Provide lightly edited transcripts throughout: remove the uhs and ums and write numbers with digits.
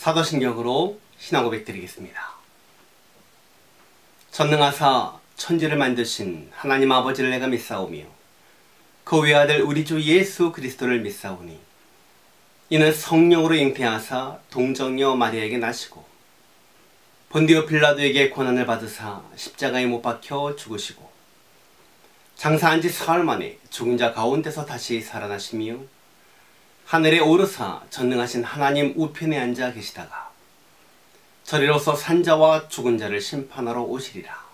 사도신경으로 신앙 고백 드리겠습니다. 전능하사 천지를 만드신 하나님 아버지를 내가 믿사오며 그 외아들 우리 주 예수 그리스도를 믿사오니 이는 성령으로 잉태하사 동정녀 마리아에게 나시고 본디오 빌라도에게 고난을 받으사 십자가에 못 박혀 죽으시고 장사한 지 사흘 만에 죽은 자 가운데서 다시 살아나시며 하늘에 오르사 전능하신 하나님 우편에 앉아 계시다가 저리로서 산자와 죽은 자를 심판하러 오시리라.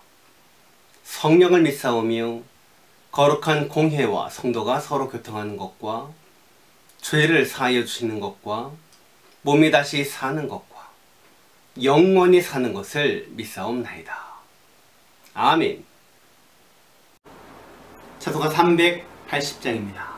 성령을 믿사오며 거룩한 공회와 성도가 서로 교통하는 것과 죄를 사하여 주시는 것과 몸이 다시 사는 것과 영원히 사는 것을 믿사옵나이다. 아멘. 차도가 380장입니다.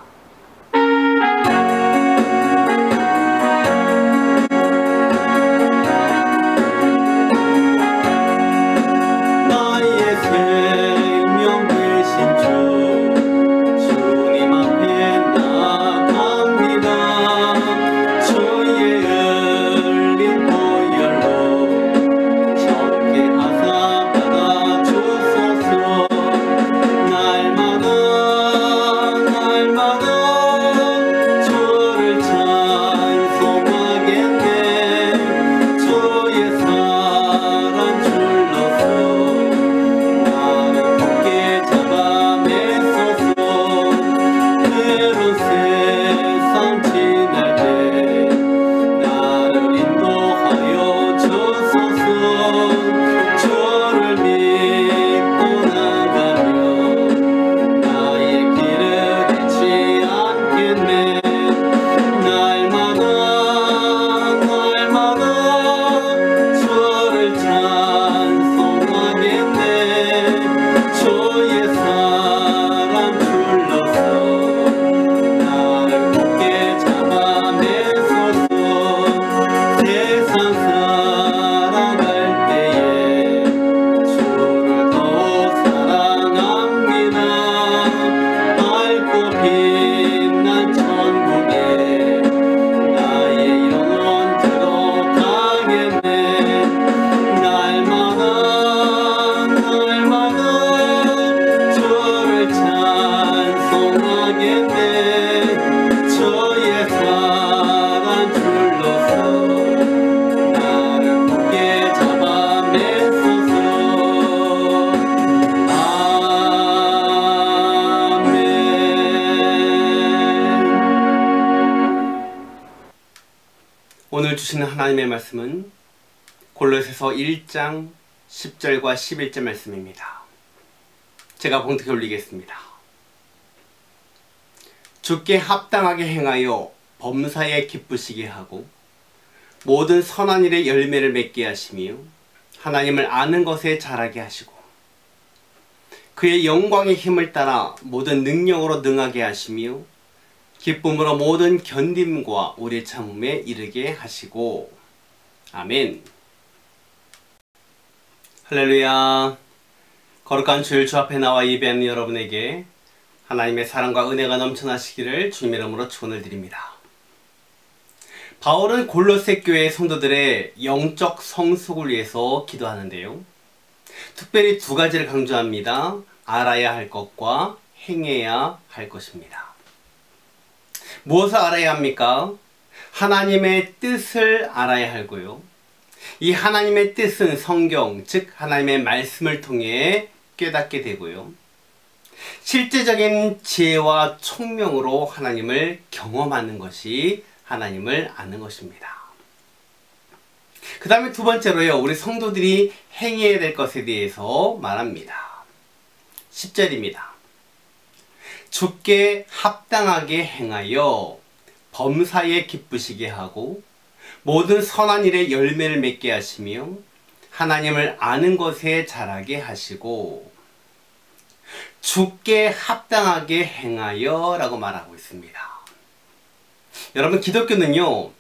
오늘 주시는 하나님의 말씀은 골로새서 1장 10절과 11절 말씀입니다. 제가 봉독해 올리겠습니다. 주께 합당하게 행하여 범사에 기쁘시게 하고 모든 선한 일에 열매를 맺게 하시며 하나님을 아는 것에 자라게 하시고 그의 영광의 힘을 따라 모든 능력으로 능하게 하시며 기쁨으로 모든 견딤과 오래 참음에 이르게 하시고. 아멘. 할렐루야. 거룩한 주일 주 앞에 나와 예배하는 여러분에게 하나님의 사랑과 은혜가 넘쳐나시기를 주님의 이름으로 축원을 드립니다. 바울은 골로새 교회 성도들의 영적 성숙을 위해서 기도하는데요. 특별히 두 가지를 강조합니다. 알아야 할 것과 행해야 할 것입니다. 무엇을 알아야 합니까? 하나님의 뜻을 알아야 하고요. 이 하나님의 뜻은 성경, 즉 하나님의 말씀을 통해 깨닫게 되고요. 실제적인 지혜와 총명으로 하나님을 경험하는 것이 하나님을 아는 것입니다. 그 다음에 두 번째로요, 우리 성도들이 행해야 될 것에 대해서 말합니다. 10절입니다. 주께 합당하게 행하여 범사에 기쁘시게 하고 모든 선한 일에 열매를 맺게 하시며 하나님을 아는 것에 자라게 하시고. 주께 합당하게 행하여 라고 말하고 있습니다. 여러분, 기독교는요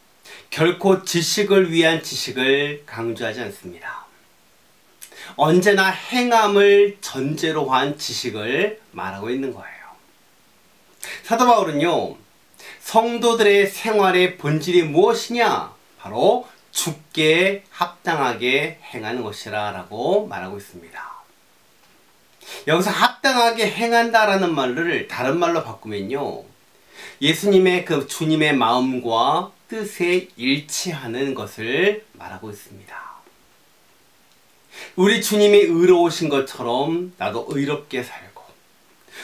결코 지식을 위한 지식을 강조하지 않습니다. 언제나 행함을 전제로 한 지식을 말하고 있는 거예요. 사도 바울은요 성도들의 생활의 본질이 무엇이냐? 바로 주께 합당하게 행하는 것이라 라고 말하고 있습니다. 여기서 합당하게 행한다라는 말을 다른 말로 바꾸면요, 예수님의 그 주님의 마음과 뜻에 일치하는 것을 말하고 있습니다. 우리 주님이 의로우신 것처럼 나도 의롭게 살고,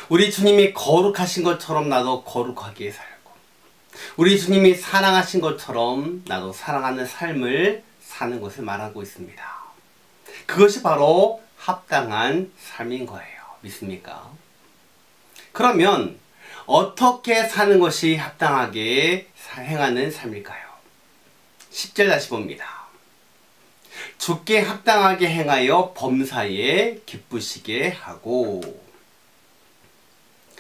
우리 주님이 거룩하신 것처럼 나도 거룩하게 살고, 우리 주님이 사랑하신 것처럼 나도 사랑하는 삶을 사는 것을 말하고 있습니다. 그것이 바로 합당한 삶인 거예요. 믿습니까? 그러면 어떻게 사는 것이 합당하게 행하는 삶일까요? 10절 다시 봅니다. 주께 합당하게 행하여 범사에 기쁘시게 하고.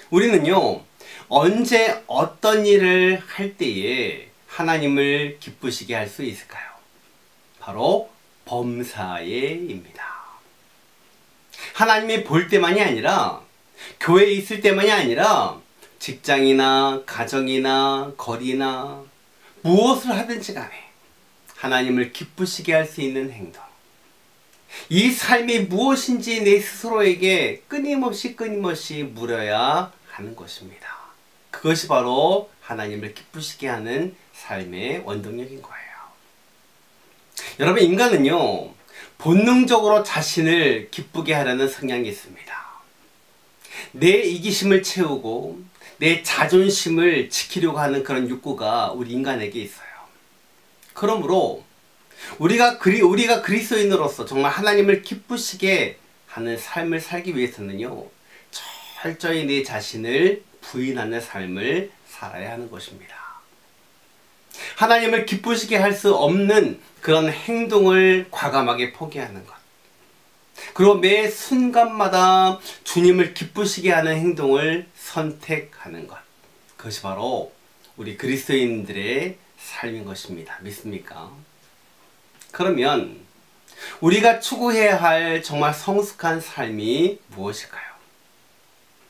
우리는요, 언제 어떤 일을 할 때에 하나님을 기쁘시게 할 수 있을까요? 바로 범사에입니다. 하나님이 볼 때만이 아니라, 교회에 있을 때만이 아니라 직장이나 가정이나 거리나 무엇을 하든지 간에 하나님을 기쁘시게 할 수 있는 행동, 이 삶이 무엇인지 내 스스로에게 끊임없이 물어야 하는 것입니다. 그것이 바로 하나님을 기쁘시게 하는 삶의 원동력인 거예요. 여러분, 인간은요, 본능적으로 자신을 기쁘게 하려는 성향이 있습니다. 내 이기심을 채우고 내 자존심을 지키려고 하는 그런 욕구가 우리 인간에게 있어요. 그러므로 우리가 그리스도인으로서 정말 하나님을 기쁘시게 하는 삶을 살기 위해서는요, 철저히 내 자신을 부인하는 삶을 살아야 하는 것입니다. 하나님을 기쁘시게 할 수 없는 그런 행동을 과감하게 포기하는 것, 그리고 매 순간마다 주님을 기쁘시게 하는 행동을 선택하는 것, 그것이 바로 우리 그리스도인들의 삶인 것입니다. 믿습니까? 그러면 우리가 추구해야 할 정말 성숙한 삶이 무엇일까요?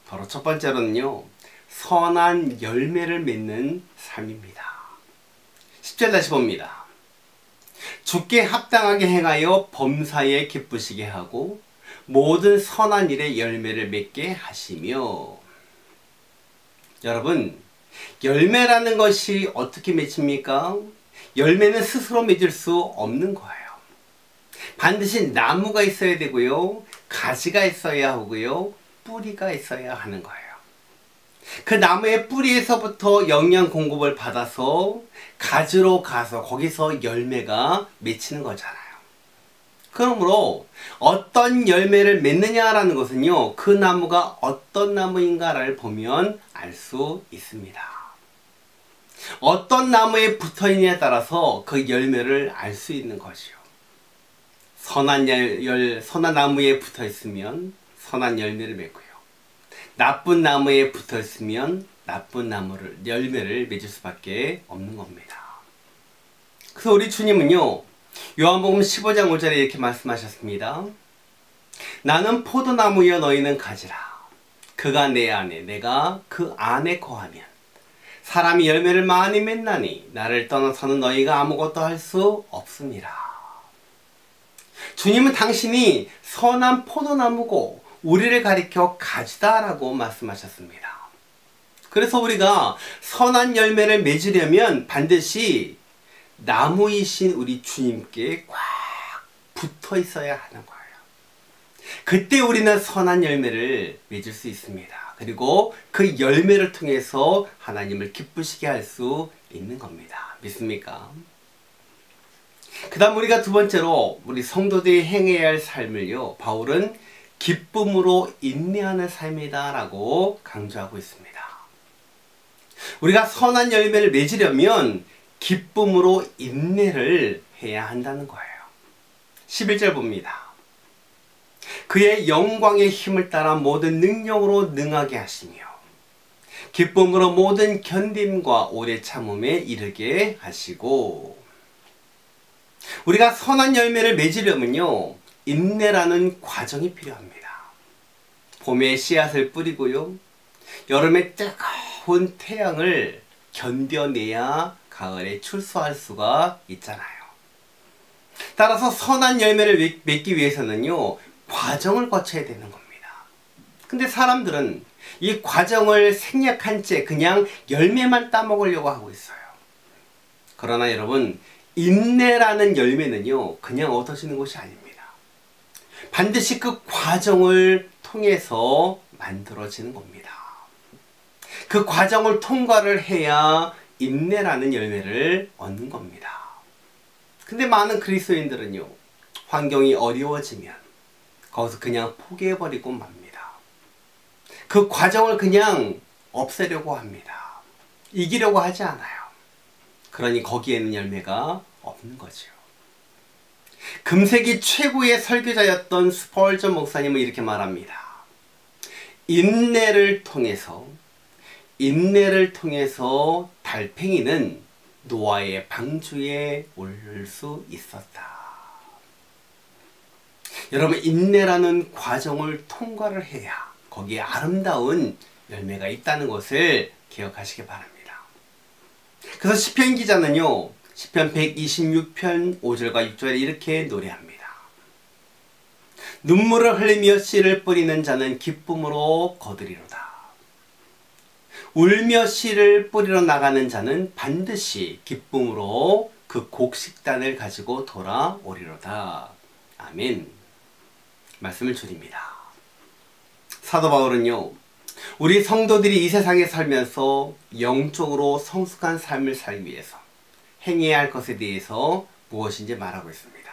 바로 첫 번째로는요, 선한 열매를 맺는 삶입니다. 10절 다시 봅니다. 주께 합당하게 행하여 범사에 기쁘시게 하고 모든 선한 일에 열매를 맺게 하시며. 여러분, 열매라는 것이 어떻게 맺힙니까? 열매는 스스로 맺을 수 없는 거예요. 반드시 나무가 있어야 되고요, 가지가 있어야 하고요, 뿌리가 있어야 하는 거예요. 그 나무의 뿌리에서부터 영양 공급을 받아서 가지로 가서 거기서 열매가 맺히는 거잖아요. 그러므로 어떤 열매를 맺느냐라는 것은요, 그 나무가 어떤 나무인가를 보면 알 수 있습니다. 어떤 나무에 붙어있느냐에 따라서 그 열매를 알 수 있는 것이요. 선한 나무에 붙어있으면 선한 열매를 맺고요, 나쁜 나무에 붙어있으면 나쁜 열매를 맺을 수밖에 없는 겁니다. 그래서 우리 주님은요, 요한복음 15장 5절에 이렇게 말씀하셨습니다. 나는 포도나무여 너희는 가지라. 그가 내 안에 내가 그 안에 거하면 사람이 열매를 많이 맺나니 나를 떠나서는 너희가 아무것도 할 수 없습니다. 주님은 당신이 선한 포도나무고 우리를 가리켜 가지다라고 말씀하셨습니다. 그래서 우리가 선한 열매를 맺으려면 반드시 나무이신 우리 주님께 꽉 붙어 있어야 하는 거예요. 그때 우리는 선한 열매를 맺을 수 있습니다. 그리고 그 열매를 통해서 하나님을 기쁘시게 할 수 있는 겁니다. 믿습니까? 그 다음 우리가 두 번째로 우리 성도들이 행해야 할 삶을요, 바울은 기쁨으로 인내하는 삶이다 라고 강조하고 있습니다. 우리가 선한 열매를 맺으려면 기쁨으로 인내를 해야 한다는 거예요. 11절 봅니다. 그의 영광의 힘을 따라 모든 능력으로 능하게 하시며 기쁨으로 모든 견딤과 오래 참음에 이르게 하시고. 우리가 선한 열매를 맺으려면요, 인내라는 과정이 필요합니다. 봄에 씨앗을 뿌리고요, 여름에 뜨거운 태양을 견뎌내야 가을에 출소할 수가 있잖아요. 따라서 선한 열매를 맺기 위해서는요, 과정을 거쳐야 되는 겁니다. 근데 사람들은 이 과정을 생략한 채 그냥 열매만 따먹으려고 하고 있어요. 그러나 여러분, 인내라는 열매는요, 그냥 얻어지는 것이 아닙니다. 반드시 그 과정을 통해서 만들어지는 겁니다. 그 과정을 통과를 해야 인내라는 열매를 얻는 겁니다. 근데 많은 그리스도인들은요, 환경이 어려워지면 거기서 그냥 포기해버리고 맙니다. 그 과정을 그냥 없애려고 합니다. 이기려고 하지 않아요. 그러니 거기에는 열매가 없는 거죠. 금세기 최고의 설교자였던 스펄전 목사님은 이렇게 말합니다. 인내를 통해서 달팽이는 노아의 방주에 오를 수 있었다. 여러분, 인내라는 과정을 통과를 해야 거기에 아름다운 열매가 있다는 것을 기억하시기 바랍니다. 그래서 시편 기자는요, 시편 126편 5절과 6절에 이렇게 노래합니다. 눈물을 흘리며 씨를 뿌리는 자는 기쁨으로 거두리로다. 울며 씨를 뿌리러 나가는 자는 반드시 기쁨으로 그 곡식단을 가지고 돌아오리로다. 아멘. 말씀을 줄입니다. 사도 바울은요, 우리 성도들이 이 세상에 살면서 영적으로 성숙한 삶을 살기 위해서 행해야 할 것에 대해서 무엇인지 말하고 있습니다.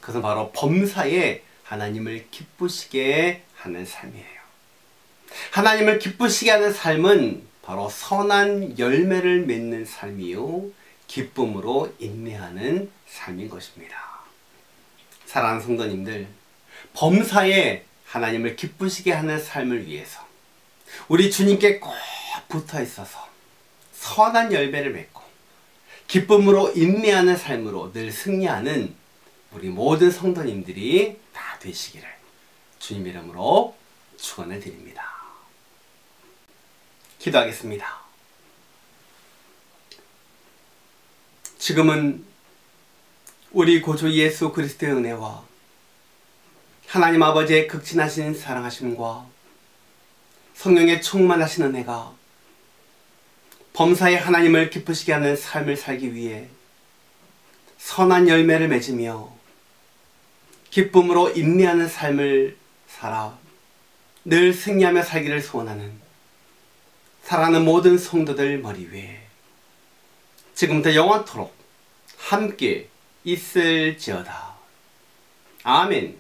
그것은 바로 범사에 하나님을 기쁘시게 하는 삶이에요. 하나님을 기쁘시게 하는 삶은 바로 선한 열매를 맺는 삶이요, 기쁨으로 인내하는 삶인 것입니다. 사랑하는 성도님들, 범사에 하나님을 기쁘시게 하는 삶을 위해서 우리 주님께 꼭 붙어 있어서 선한 열매를 맺고 기쁨으로 인내하는 삶으로 늘 승리하는 우리 모든 성도님들이 다 되시기를 주님 이름으로 축원을 드립니다. 기도하겠습니다. 지금은 우리 구주 예수 그리스도의 은혜와 하나님 아버지의 극진하신 사랑하심과 성령의 충만하신 은혜가 범사에 하나님을 기쁘시게 하는 삶을 살기 위해 선한 열매를 맺으며 기쁨으로 인내하는 삶을 살아 늘 승리하며 살기를 소원하는 사랑하는 모든 성도들 머리 위에 지금부터 영원토록 함께 있을지어다. 아멘.